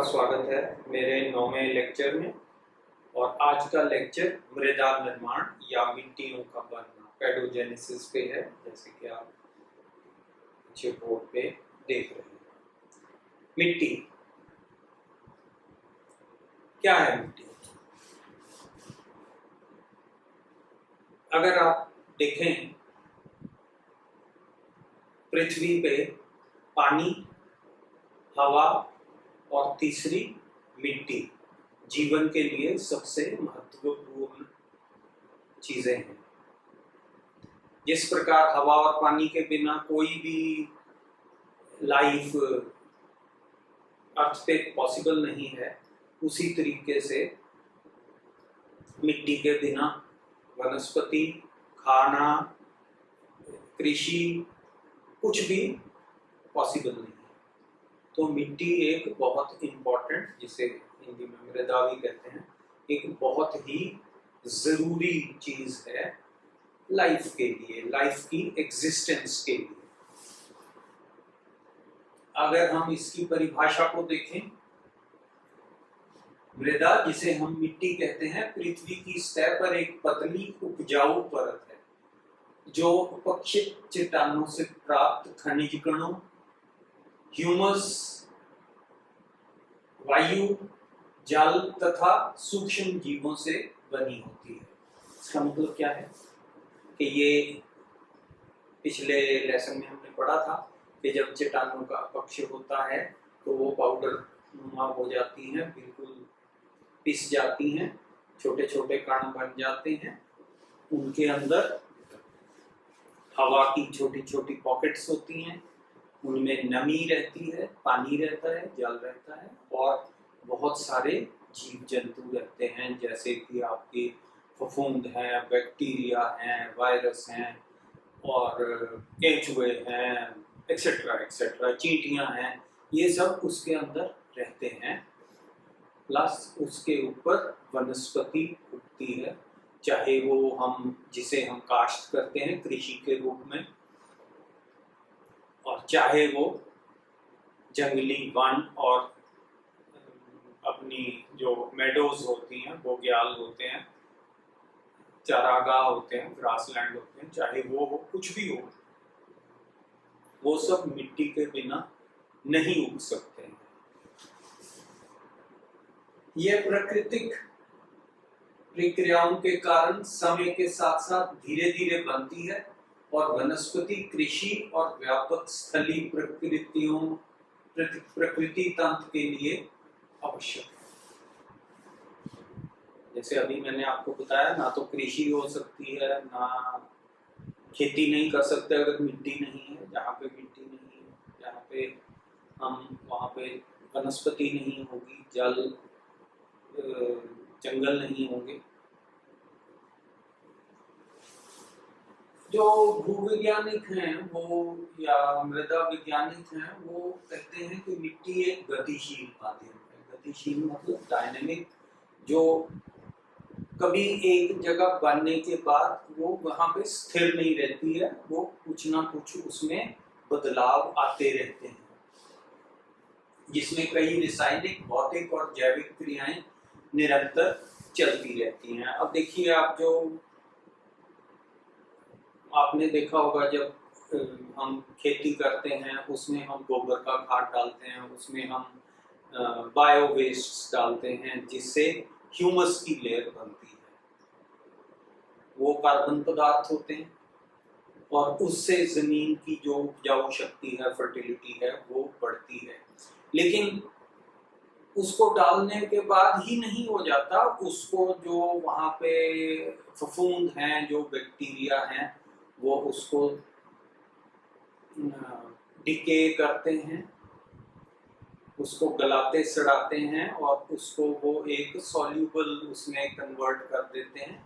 स्वागत है मेरे 9वें लेक्चर में। और आज का लेक्चर मृदा निर्माण या मिट्टियों का बनना पेडोजेनेसिस पे है, जैसे कि आप अच्छे बोर्ड पे देख रहे हैं। मिट्टी क्या है? मिट्टी अगर आप देखें, पृथ्वी पे पानी, हवा और तीसरी मिट्टी जीवन के लिए सबसे महत्वपूर्ण चीजें हैं। जिस प्रकार हवा और पानी के बिना कोई भी लाइफ अर्थ पे पॉसिबल नहीं है, उसी तरीके से मिट्टी के बिना वनस्पति, खाना, कृषि कुछ भी पॉसिबल नहीं है। तो मिट्टी एक बहुत इम्पोर्टेंट, जिसे हिंदी में मृदा भी कहते हैं, एक बहुत ही जरूरी चीज है लाइफ के लिए, लाइफ की एग्जिस्टेंस के लिए। अगर हम इसकी परिभाषा को देखें, मृदा, जिसे हम मिट्टी कहते हैं, पृथ्वी की सतह पर एक पतली उपजाऊ परत है जो अपक्षित चट्टानों से प्राप्त खनिज कणों, ह्यूमस, वायु, जल तथा सूक्ष्म जीवों से बनी होती है। इसका मतलब क्या है कि ये पिछले लेसन में हमने पढ़ा था कि जब चट्टानों का अपक्ष होता है तो वो पाउडर नुमा हो जाती हैं, बिल्कुल पिस जाती हैं, छोटे छोटे कण बन जाते हैं। उनके अंदर हवा की छोटी छोटी पॉकेट्स होती हैं, उनमें नमी रहती है, पानी रहता है, जल रहता है और बहुत सारे जीव जंतु रहते हैं, जैसे कि आपके फफूंद हैं, बैक्टीरिया हैं, वायरस हैं और केंचुए हैं, एक्सेट्रा एक्सेट्रा, चींटियां हैं। ये सब उसके अंदर रहते हैं। प्लस उसके ऊपर वनस्पति उगती है, चाहे वो जिसे हम काश्त करते हैं कृषि के रूप में, और चाहे वो जंगली वन और अपनी जो मेडोज होती हैं, बोग्याल होते हैं, चारागाह होते हैं, ग्रासलैंड होते हैं, चाहे वो हो, कुछ भी हो, वो सब मिट्टी के बिना नहीं उग सकते हैं। ये प्राकृतिक प्रक्रियाओं के कारण समय के साथ साथ धीरे धीरे बनती है और वनस्पति, कृषि और व्यापक स्थलीय प्रकृति तंत्र के लिए आवश्यक है। जैसे अभी मैंने आपको बताया, ना तो कृषि हो सकती है, ना खेती नहीं कर सकते अगर मिट्टी नहीं है। जहाँ पे मिट्टी नहीं है, जहाँ पे वहाँ पे वनस्पति नहीं होगी, जंगल नहीं होंगे। जो भूवैज्ञानिक हैं वो या मृदा वैज्ञानिक हैं, वो कहते हैं कि मिट्टी एक गतिशील माध्यम है। गतिशील मतलब डायनेमिक, जो कभी एक जगह बनने के बाद वो वहां पे स्थिर नहीं रहती है, वो कुछ ना कुछ उसमें बदलाव आते रहते हैं, जिसमें कई रासायनिक, भौतिक और जैविक क्रियाएं निरंतर चलती रहती हैं। अब देखिए, आपने देखा होगा, जब हम खेती करते हैं उसमें हम गोबर का खाद डालते हैं, उसमें हम बायो वेस्ट डालते हैं, जिससे ह्यूमस की लेयर बनती है। वो कार्बन पदार्थ होते हैं और उससे जमीन की जो उपजाऊ शक्ति है, फर्टिलिटी है, वो बढ़ती है। लेकिन उसको डालने के बाद ही नहीं हो जाता, उसको जो वहाँ पे फफूंद हैं, जो बैक्टीरिया हैं, वो उसको डिके करते हैं, उसको गलाते सड़ाते हैं और उसको वो एक सॉल्यूबल उसमें कन्वर्ट कर देते हैं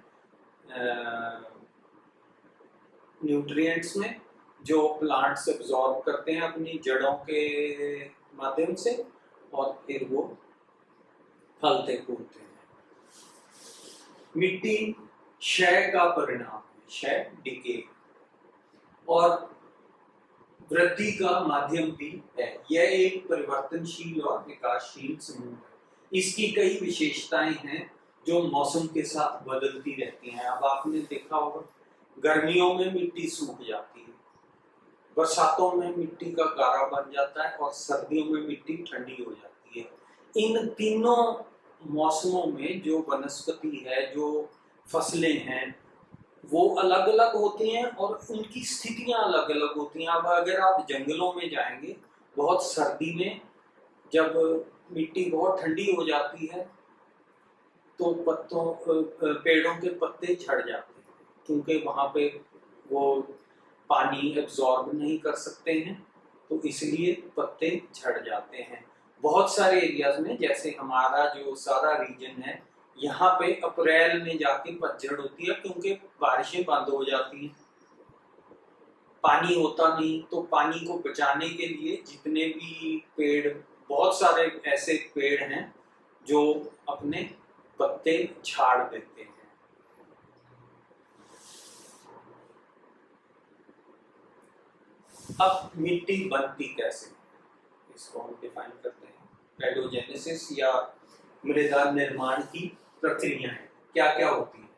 न्यूट्रिएंट्स में, जो प्लांट्स एब्जॉर्ब करते हैं अपनी जड़ों के माध्यम से, और फिर वो फलते फूलते हैं। मिट्टी क्षय का परिणाम है, क्षय, डिके। और वृद्धि का माध्यम भी है। यह एक परिवर्तनशील और विकासशील समूह है। इसकी कई विशेषताएं हैं जो मौसम के साथ बदलती रहती हैं। अब आपने देखा होगा, गर्मियों में मिट्टी सूख जाती है, बरसातों में मिट्टी का गारा बन जाता है और सर्दियों में मिट्टी ठंडी हो जाती है। इन तीनों मौसमों में जो वनस्पति है, जो फसलें हैं, वो अलग अलग होती हैं और उनकी स्थितियां अलग अलग होती हैं। अब अगर आप जंगलों में जाएंगे, बहुत सर्दी में जब मिट्टी बहुत ठंडी हो जाती है तो पेड़ों के पत्ते झड़ जाते हैं, क्योंकि वहां पे वो पानी एब्जॉर्ब नहीं कर सकते हैं, तो इसलिए पत्ते झड़ जाते हैं। बहुत सारे एरियाज में, जैसे हमारा जो सारा रीजन है, यहाँ पे अप्रैल में जाके पतझड़ होती है, क्योंकि बारिशें बंद हो जाती हैं, पानी होता नहीं। तो पानी को बचाने के लिए जितने भी पेड़, बहुत सारे ऐसे पेड़ हैं जो अपने पत्ते झाड़ देते हैं। अब मिट्टी बनती कैसे, इसको हम डिफाइन करते हैं। पेडोजेनेसिस या मृदा निर्माण की प्रक्रिया है, क्या क्या होती है।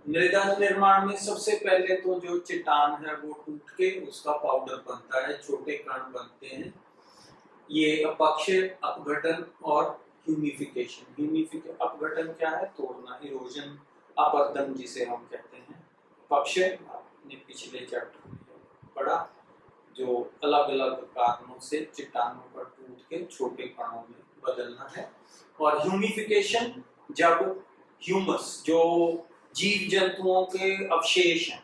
मृदा निर्माण में सबसे पहले तो जो चट्टान है वो टूट के उसका पाउडर बनता है, छोटे कण बनते हैं। ये अपक्ष, अपघटन और ह्यूमिफिकेशन। अपघटन क्या है? तोड़ना, इरोजन, अपरदन जिसे हम कहते हैं। पक्ष आपने पिछले चैप्टर में पढ़ा, जो अलग अलग कारणों से चट्टानों पर टूट के छोटे कणों में बदलना है। और ह्यूमिफिकेशन, जब ह्यूमस, जो जीव जंतुओं के अवशेष हैं,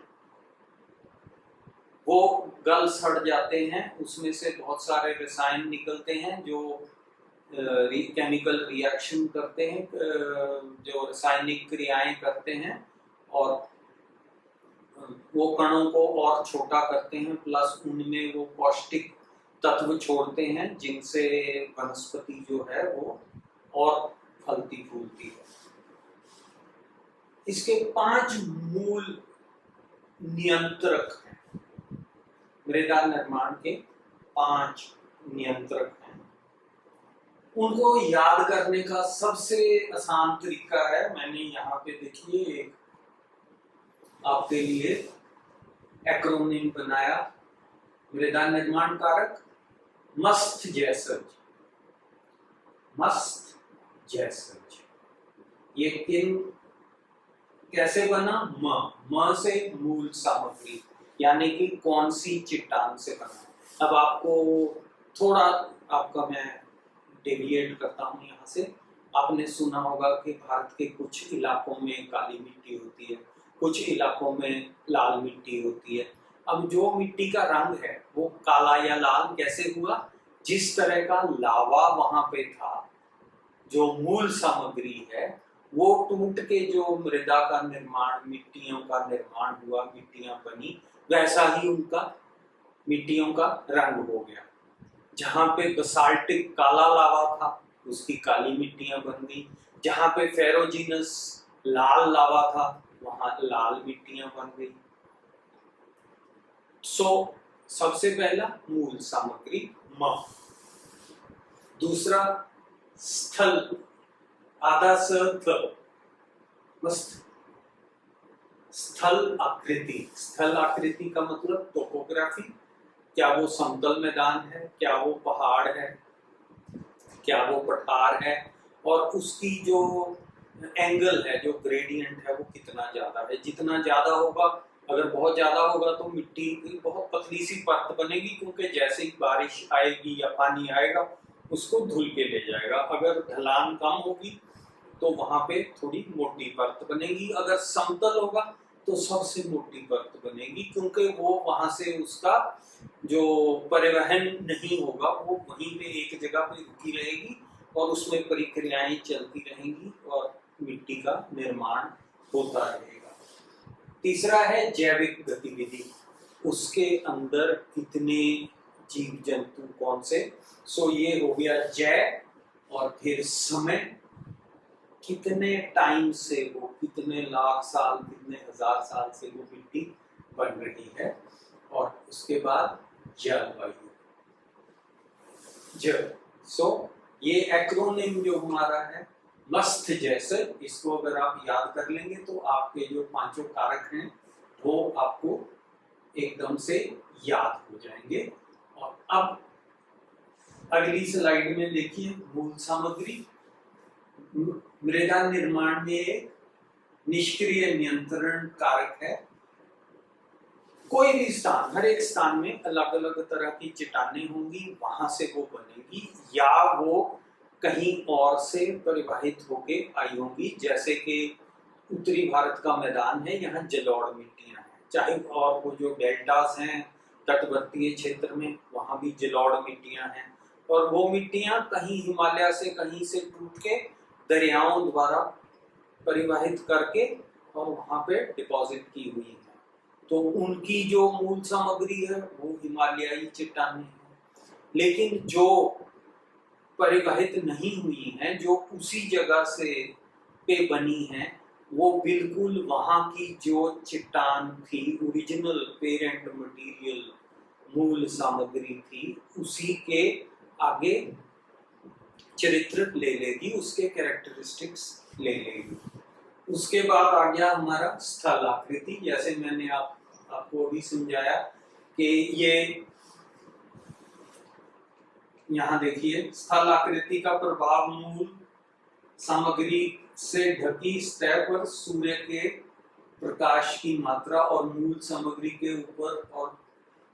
वो गल सड़ जाते हैं, उसमें से बहुत सारे रसायन निकलते हैं जो केमिकल रिएक्शन करते हैं, जो रासायनिक क्रियाएं करते हैं और वो कणों को और छोटा करते हैं, प्लस उनमें वो पौष्टिक तत्व छोड़ते हैं जिनसे वनस्पति जो है वो और फलती फूलती है। इसके 5 मूल नियंत्रक हैं, मृदा निर्माण के 5 नियंत्रक हैं। उनको याद करने का सबसे आसान तरीका है, मैंने यहाँ पे देखिए एक आपके लिए एक्रोनिम बनाया, मृदा निर्माण कारक मस्त जैसज। मस्त जैसज, ये किन कैसे बना? म से मूल सामग्री, यानी कि कौन सी चट्टान से बना। अब आपको थोड़ा, आपका मैं डेविएट करता हूँ यहाँ से। आपने सुना होगा कि भारत के कुछ इलाकों में काली मिट्टी होती है, कुछ इलाकों में लाल मिट्टी होती है। अब जो मिट्टी का रंग है वो काला या लाल कैसे हुआ? जिस तरह का लावा वहां पे था, जो मूल सामग्री है, वो टूट के जो मृदा का निर्माण, मिट्टियों का निर्माण हुआ, मिट्टियां बनी, वैसा ही उनका मिट्टियों का रंग हो गया। जहाँ पे बसाल्टिक काला लावा था, उसकी काली मिट्टियां बन गई। जहाँ पे फेरोजिनस लाल लावा था, वहां लाल मिट्टियां बन गई। सबसे पहला मूल सामग्री म। दूसरा स्थल, आधा स्थल आकृति। स्थल आकृति का मतलब टोपोग्राफी, क्या वो समतल मैदान है, क्या वो पहाड़ है, क्या वो पठार है, और उसकी जो एंगल है, जो ग्रेडियंट है, वो कितना ज्यादा है। जितना ज्यादा होगा, अगर बहुत ज्यादा होगा तो मिट्टी की बहुत पतली सी परत बनेगी, क्योंकि जैसे ही बारिश आएगी या पानी आएगा उसको धुल के ले जाएगा। अगर ढलान कम होगी तो वहां पे थोड़ी मोटी परत बनेगी। अगर समतल होगा तो सबसे मोटी परत बनेगी, क्योंकि वो वहां से उसका जो परिवहन नहीं होगा, वो वहीं पे एक जगह पे रुकी रहेगी और उसमें प्रक्रियाएं चलती रहेंगी और मिट्टी का निर्माण होता रहेगा। तीसरा है जैविक गतिविधि, उसके अंदर कितने जीव जंतु कौन से। ये हो गया जय, और फिर समय, कितने टाइम से वो, कितने लाख साल, कितने हजार साल से वो मिट्टी बन रही है। और उसके बाद जलवायु। सो ये एक्रोनिम जो हमारा है मस्त जैसे, इसको अगर आप याद कर लेंगे तो आपके जो पांचों कारक हैं वो आपको एकदम से याद हो जाएंगे। और अब अगली स्लाइड में देखिए, मूल सामग्री मृदा निर्माण में एक निष्क्रिय नियंत्रण कारक है। कोई भी स्थान, हर एक स्थान में अलग अलग तरह की चट्टानें होंगी, वहां से वो बनेगी या वो कहीं और से परिवाहित होके आई होंगी। जैसे कि उत्तरी भारत का मैदान है, यहाँ जलोढ़ मिट्टियां हैं, चाहे और वो जो डेल्टास हैं तटवर्तीय क्षेत्र में, वहां भी जलोढ़ मिट्टियां हैं। और वो मिट्टियां कहीं हिमालय से कहीं से टूट के दरियाओं द्वारा परिवाहित करके और वहां पे डिपॉजिट की हुई है। तो उनकी जो मूल सामग्री है वो हिमालयी चट्टानें हैं। लेकिन जो परिवाहित नहीं हुई हैं, जो उसी जगह से पे बनी हैं, वो बिल्कुल वहां की जो चट्टान थी, ओरिजिनल पेरेंट मटेरियल, मूल सामग्री थी, उसी के आगे चरित्र ले लेगी, उसके कैरेक्टरिस्टिक्स ले लेगी। उसके बाद आ गया हमारा स्थलाकृति। जैसे मैंने आपको अभी समझाया कि ये यहाँ देखिए, स्थलाकृति का प्रभाव मूल सामग्री से ढकी सतह पर सूर्य के प्रकाश की मात्रा और मूल सामग्री के ऊपर और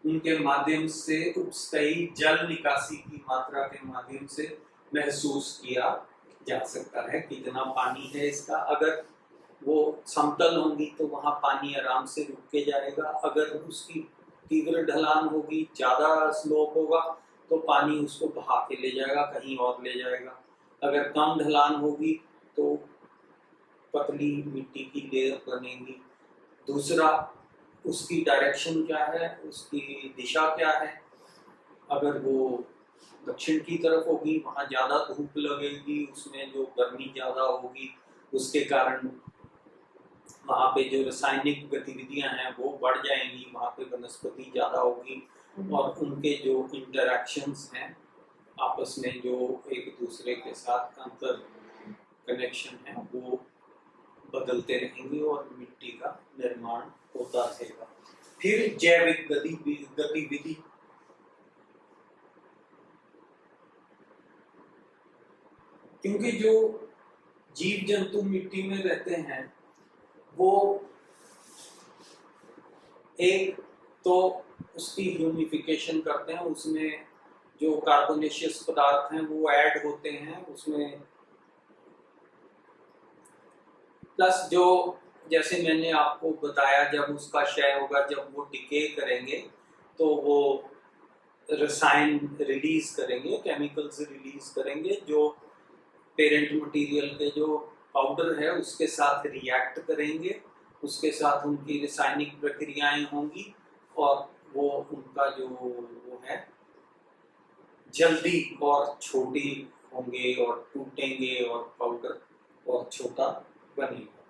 उनके माध्यम से उपस्थयी जल निकासी की मात्रा के माध्यम से महसूस किया जा सकता है। कितना पानी है इसका, अगर वो समतल होंगी तो वहां पानी आराम से रुक के जाएगा। अगर उसकी तीव्र ढलान होगी, ज्यादा स्लोप होगा, तो पानी उसको बहा के ले जाएगा, कहीं और ले जाएगा। अगर कम ढलान होगी तो पतली मिट्टी की लेयर बनेगी। दूसरा, उसकी डायरेक्शन क्या है, उसकी दिशा क्या है। अगर वो दक्षिण की तरफ होगी, वहां ज्यादा धूप लगेगी, उसमें जो गर्मी ज्यादा होगी, उसके कारण वहाँ पे जो रासायनिक गतिविधियां हैं वो बढ़ जाएंगी, वहाँ पे वनस्पति ज्यादा होगी और उनके जो इंटरैक्शंस हैं आपस में, जो एक दूसरे के साथ अंतर कनेक्शन है, वो बदलते रहेंगे और मिट्टी का निर्माण होता रहेगा। फिर जैविक गतिविधि, क्योंकि जो जीव जंतु मिट्टी में रहते हैं वो एक तो उसकी ह्यूमिफिकेशन करते हैं, उसमें जो कार्बोनेशियस पदार्थ हैं वो ऐड होते हैं उसमें, प्लस जो जैसे मैंने आपको बताया, जब उसका क्षय होगा, जब वो डिके करेंगे तो वो रसायन रिलीज करेंगे, केमिकल्स रिलीज करेंगे, जो पेरेंट मटेरियल के जो पाउडर है उसके साथ रिएक्ट करेंगे, उसके साथ उनकी रासायनिक प्रक्रियाएं होंगी और वो उनका जो वो है जल्दी और छोटी होंगे और टूटेंगे और पाउडर और छोटा बनेगा।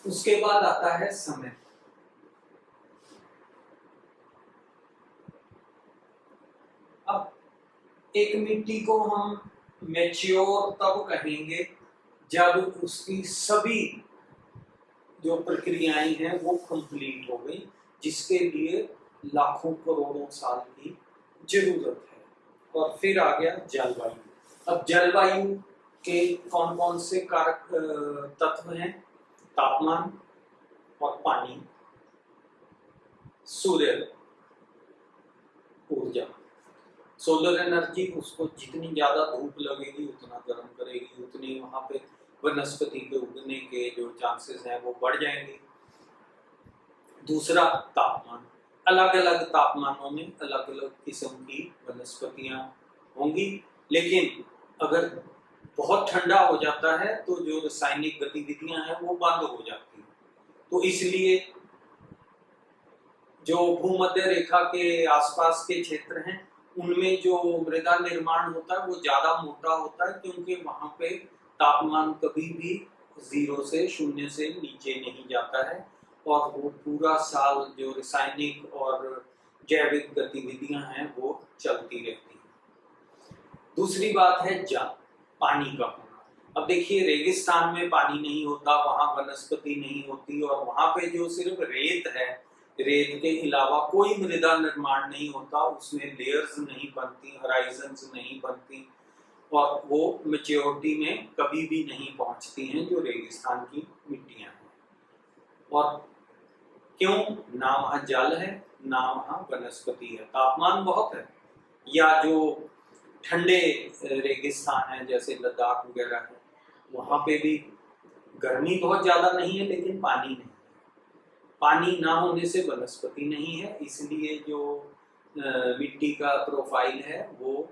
उसके बाद आता है समय। अब एक मिट्टी को हम मैच्योर तब कहेंगे जब उसकी सभी जो प्रक्रियाएं हैं वो कंप्लीट हो गई, जिसके लिए लाखों करोड़ों साल की जरूरत है। और फिर आ गया जलवायु। अब जलवायु के कौन कौन से कारक तत्व हैं? तापमान और पानी, सूर्य ऊर्जा, सोलर एनर्जी, उसको जितनी ज्यादा धूप लगेगी उतना गर्म करेगी, उतनी वहां पे वनस्पति के उगने के जो चांसेस हैं वो बढ़ जाएंगे। दूसरा, तापमान, अलग अलग तापमानों में अलग अलग किस्म की वनस्पतियां होंगी, लेकिन अगर बहुत ठंडा हो जाता है तो जो रासायनिक गतिविधियां हैं वो बंद हो जाती हैं। तो इसलिए जो भूमध्य रेखा के आसपास के क्षेत्र हैं उनमें जो मृदा निर्माण होता है वो ज्यादा मोटा होता है, क्योंकि वहां पे तापमान कभी भी 0 से 0 से नीचे नहीं जाता है और वो पूरा साल जो रासायनिक और जैविक गतिविधियां हैं वो चलती रहती हैं। दूसरी बात है जल, पानी का होना। अब देखिए रेगिस्तान में पानी नहीं होता, वहां वनस्पति नहीं होती, और वहां पे जो सिर्फ रेत है, रेत के अलावा कोई मृदा निर्माण नहीं होता, उसमें लेयर्स नहीं बनती, होराइजन्स नहीं बनती, और वो मैच्योरिटी में कभी भी नहीं पहुंचती हैं जो रेगिस्तान की मिट्टियां हैं। और क्यों? ना वहां जल है, ना वहां वनस्पति है, तापमान बहुत है। या जो ठंडे रेगिस्तान है जैसे लद्दाख वगैरह है, वहां पे भी गर्मी बहुत ज्यादा नहीं है लेकिन पानी नहीं है। पानी ना होने से वनस्पति नहीं है, इसलिए जो मिट्टी का प्रोफाइल है वो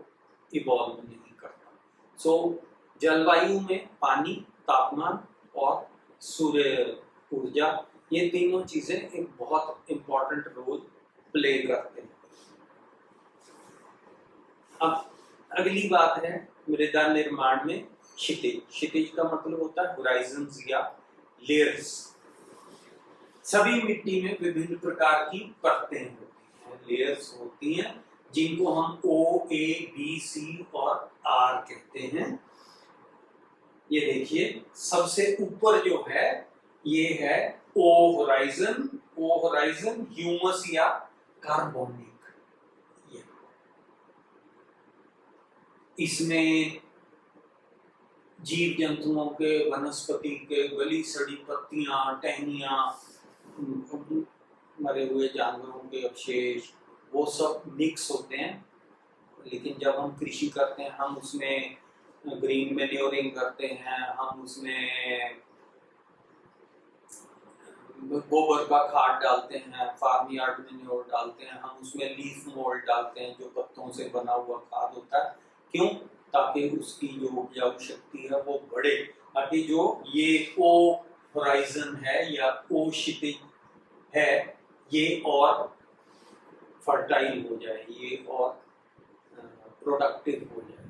इवॉल्व नहीं करता। सो जलवायु में पानी, तापमान और सूर्य ऊर्जा, ये तीनों चीजें एक बहुत इंपॉर्टेंट रोल प्ले करते हैं। अब अगली बात है मृदा निर्माण में क्षितिज। क्षितिज का मतलब होता है होराइजन्स या लेयर्स। सभी मिट्टी में विभिन्न प्रकार की परतें होती हैं, लेयर्स होती हैं, जिनको हम O, A, B, C और R कहते हैं। ये देखिए सबसे ऊपर जो है ये है O horizon. O horizon humus या कार्बोनिक। इसमें जीव जंतुओं के, वनस्पति के गली सड़ी पत्तियां, टहनियां, मरे हुए जानवरों के अवशेष, वो सब मिक्स होते हैं। लेकिन जब हम कृषि करते हैं, हम उसमें ग्रीन मैन्योरिंग करते हैं, हम उसमें गोबर का खाद डालते हैं, फार्म यार्ड मैन्योर डालते हैं, हम उसमें लीफ मोल्ड डालते हैं जो पत्तों से बना हुआ खाद होता है। क्यों? ताकि उसकी जो उपजाऊ शक्ति है वो बढ़े, ताकि जो ये O होराइजन है या O क्षितिज है ये और फर्टाइल हो जाए, ये और प्रोडक्टिव हो जाए।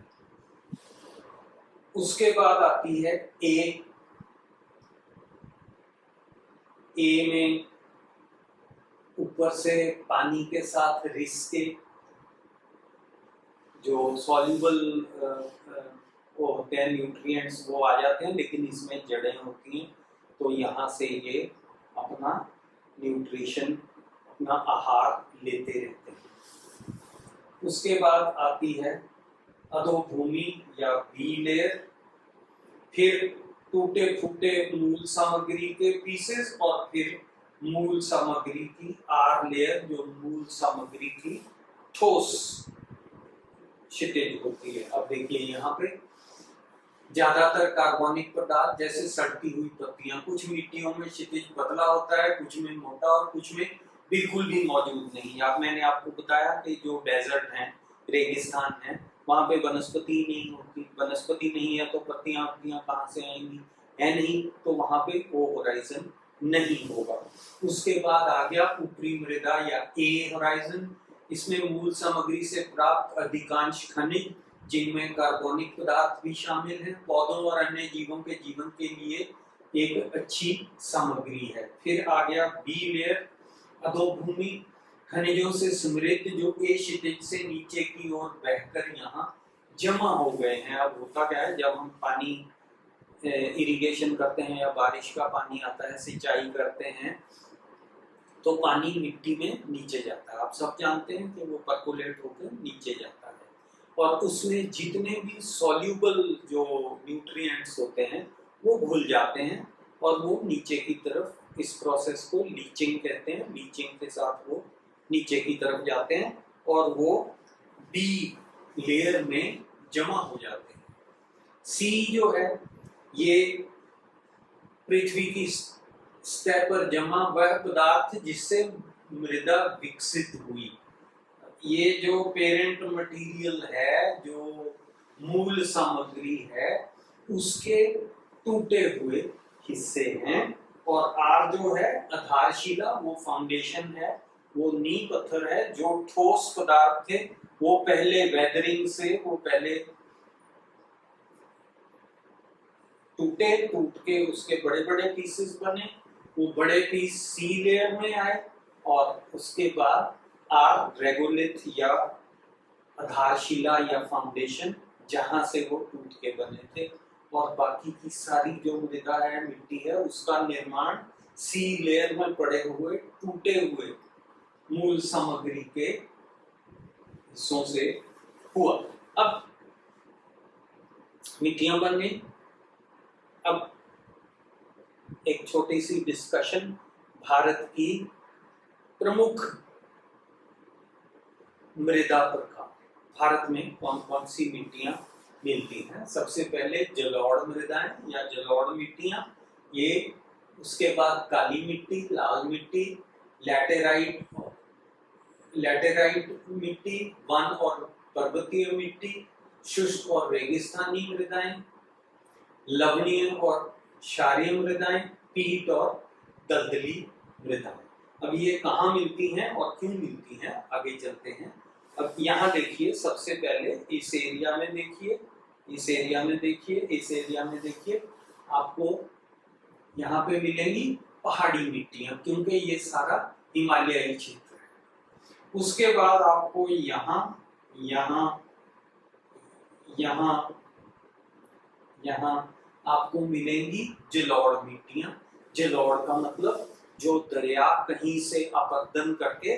उसके बाद आती है A। A में ऊपर से पानी के साथ रिश्ते जो सॉल्युबल वो होते हैं, न्यूट्रिएंट्स वो आ जाते हैं, लेकिन इसमें जड़ें होती हैं, तो यहाँ से ये अपना न्यूट्रिशन, अपना आहार लेते रहते हैं। उसके बाद आती है अधोभूमि या बी लेयर, फिर टूटे फूटे मूल सामग्री के पीसेस, और फिर मूल सामग्री की आर लेयर जो मूल सामग्री की ठोस क्षितिज होती है। अब देखिए यहाँ पे ज्यादातर कार्बनिक पदार्थ जैसे सड़ती हुई पत्तियां, कुछ मिट्टियों में क्षितिज पतला होता है, कुछ में मोटा और कुछ में बिल्कुल भी मौजूद नहीं। अब मैंने आपको बताया कि जो डेजर्ट है, रेगिस्तान है, वहां पे वनस्पति नहीं होती, वनस्पति नहीं है तो पत्तियां कहाँ से आएंगी, है नहीं, तो वहां पे वो होराइजन नहीं होगा। उसके बाद आ गया ऊपरी मृदा या ए होराइजन। इसमें मूल सामग्री से प्राप्त अधिकांश खनिज, जिनमें कार्बनिक पदार्थ भी शामिल हैं, पौधों और अन्य जीवों के जीवन के लिए एक अच्छी सामग्री है। फिर आ गया बी लेयर, अधोभूमि, खनिजों से समृद्ध, जो ए क्षितिज से नीचे की ओर बहकर यहाँ जमा हो गए हैं। अब होता क्या है, जब हम पानी इरिगेशन करते हैं या बारिश का पानी आता है, सिंचाई करते हैं, तो पानी मिट्टी में नीचे जाता है। आप सब जानते हैं कि वो परकोलेट होकर नीचे जाता है, और उसमें जितने भी सॉल्यूबल जो न्यूट्रिएंट्स होते हैं वो घुल जाते हैं, और वो नीचे की तरफ, इस प्रोसेस को लीचिंग कहते हैं, लीचिंग के साथ वो नीचे की तरफ जाते हैं और वो बी लेयर में जमा हो जाते हैं। सी जो है ये पृथ्वी की सतह पर जमा वह पदार्थ जिससे मृदा विकसित हुई। ये जो पेरेंट मटेरियल है, जो मूल सामग्री है, उसके टूटे हुए हिस्से हैं। और आर जो है आधारशिला, वो फाउंडेशन है, वो नींव पत्थर है। जो ठोस पदार्थ थे वो पहले वेदरिंग से, वो पहले टूट के उसके बड़े बड़े पीसेस बने, वो बड़े पीस सी लेयर में आए, और उसके बाद आर रेगोलिथ या आधारशिला या फाउंडेशन, जहां से वो टूट के बने थे। और बाकी की सारी जो मृदा है, मिट्टी है, उसका निर्माण सी लेयर में पड़े हुए टूटे हुए मूल सामग्री के हिस्सों से हुआ। अब मिट्टियां बन गई। अब एक छोटी सी डिस्कशन, भारत की प्रमुख मृदा प्रकार, भारत में कौन कौन सी मिट्टियां मिलती हैं। सबसे पहले जलोढ़ मृदाएं या जलोढ़ मिट्टियां, ये, उसके बाद काली मिट्टी, लाल मिट्टी, लैटेराइट मिट्टी, वन और पर्वतीय मिट्टी, शुष्क और रेगिस्तानी मृदाएं, लवणीय और क्षारीय मृदाएं, पीट और दलदली मृदाएं। अब ये कहाँ मिलती हैं और क्यों मिलती हैं, आगे चलते हैं। अब यहाँ देखिए, सबसे पहले इस एरिया में देखिए, इस एरिया में देखिए, इस एरिया में देखिए, आपको यहाँ पे मिलेंगी पहाड़ी मिट्टियां, क्योंकि ये सारा हिमालयी क्षेत्र है। उसके बाद आपको यहाँ यहाँ यहाँ यहाँ आपको मिलेंगी जलोढ़ मिट्टियां। जलोढ़ का मतलब जो दरिया कहीं से अपरदन करके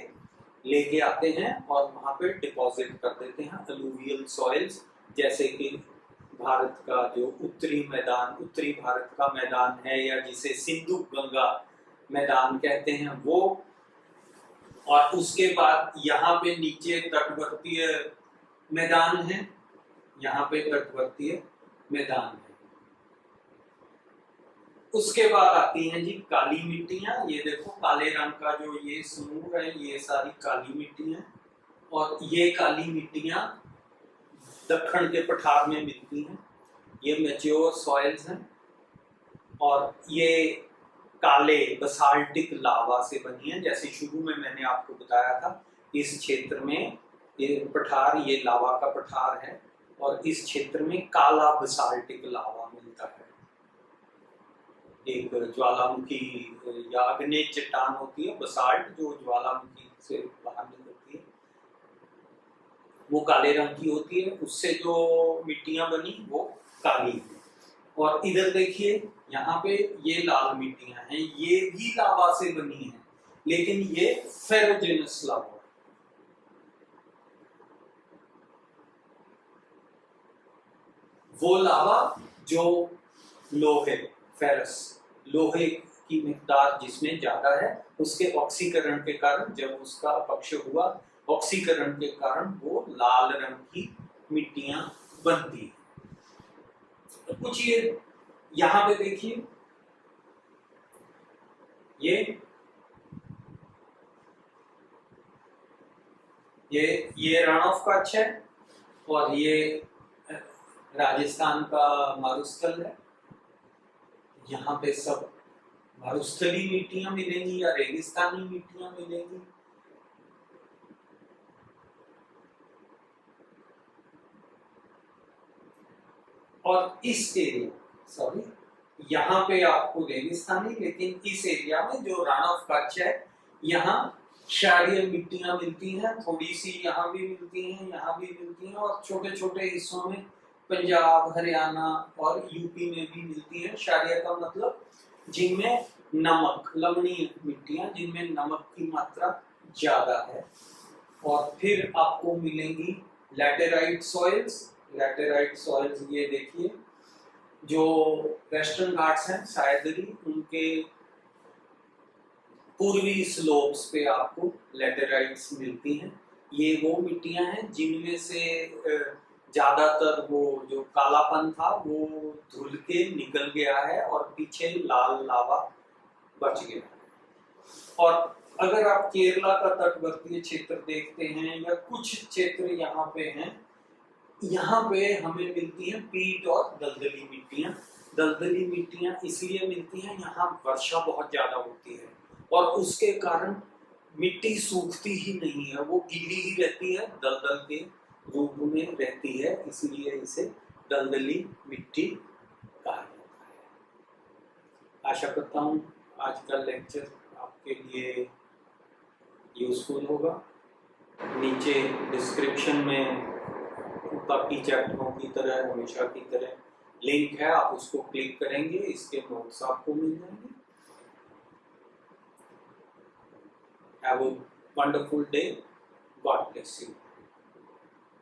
लेके आते हैं और वहां पे डिपॉजिट कर देते हैं, अलूवियल सॉइल्स, जैसे कि भारत का जो उत्तरी भारत का मैदान है, या जिसे सिंधु गंगा मैदान कहते हैं वो। और उसके बाद यहाँ पे नीचे तटवर्तीय मैदान है, यहाँ पे तटवर्तीय मैदान है। उसके बाद आती हैं जी काली मिट्टियां। ये देखो, काले रंग का जो ये समूह है, ये सारी काली मिट्टियां, और ये काली मिट्टियां दक्षिण के पठार में मिलती हैं। ये मैच्योर सॉइल्स हैं और ये काले बसाल्टिक लावा से बनी है। जैसे शुरू में मैंने आपको बताया था, इस क्षेत्र में ये पठार, ये लावा का पठार है, और इस क्षेत्र में काला बसाल्टिक लावा मिलता है। एक ज्वालामुखी या अग्नि चट्टान होती है, बसाल्ट, जो ज्वालामुखी से बाहर निकलती है, वो काले रंग की होती है। उससे जो मिट्टियां बनी वो काली है। और इधर देखिए, यहाँ पे ये लाल मिट्टियां हैं, ये भी लावा से बनी है, लेकिन ये फेरोजेनस लावा, वो लावा जो लोहे, फेरस, लोहे की मिकदार जिसमें ज्यादा है, उसके ऑक्सीकरण के कारण, जब उसका अपक्ष हुआ, ऑक्सीकरण के कारण वो लाल रंग की मिट्टियां बनती हैं। तो कुछ ये यहाँ पे देखिए, ये रण ऑफ कच्छ है, और ये राजस्थान का मारुस्थल है। यहाँ पे सब मरुस्थली मिट्टियां मिलेंगी या रेगिस्तानी मिट्टियां मिलेंगी। और इस एरिया, सॉरी, यहाँ पे आपको रेगिस्तानी, लेकिन इस एरिया में जो रण ऑफ कच्छ है, यहाँ क्षारीय मिट्टियां मिलती हैं, थोड़ी सी यहाँ भी मिलती हैं, यहाँ भी मिलती हैं, और छोटे छोटे हिस्सों में पंजाब, हरियाणा और यूपी में भी मिलती है। क्षारीय का मतलब जिनमें नमक, लवणीय मिट्टियां जिनमें नमक की मात्रा ज्यादा है। और फिर आपको मिलेंगी लैटेराइट सॉइल्स। लैटेराइट सॉइल्स, ये देखिए, जो वेस्टर्न घाट्स हैं शायदरी, उनके पूर्वी स्लोप्स पे आपको लैटेराइट्स मिलती हैं। ये वो मिट्टियां हैं जिनमें से ज्यादातर वो जो कालापन था वो धुल के निकल गया है और पीछे लाल लावा बच गया है। और अगर आप केरला का तटवर्तीय क्षेत्र देखते हैं, या कुछ क्षेत्र यहाँ पे हैं, यहाँ पे हमें मिलती हैं पीट और दलदली मिट्टियां। दलदली मिट्टियां इसलिए मिलती हैं, यहाँ वर्षा बहुत ज्यादा होती है, और उसके कारण मिट्टी सूखती ही नहीं है, वो गीली ही रहती है, दलदल के रूप में रहती है, इसलिए इसे दलदली मिट्टी कहा जाता है। आशा करता हूँ आज का लेक्चर आपके लिए यूजफुल होगा। नीचे डिस्क्रिप्शन में बाकी चैप्टरों की तरह, हमेशा की तरह लिंक है, आप उसको क्लिक करेंगे, इसके नोट्स आपको मिल जाएंगे। Have a wonderful day, God bless you.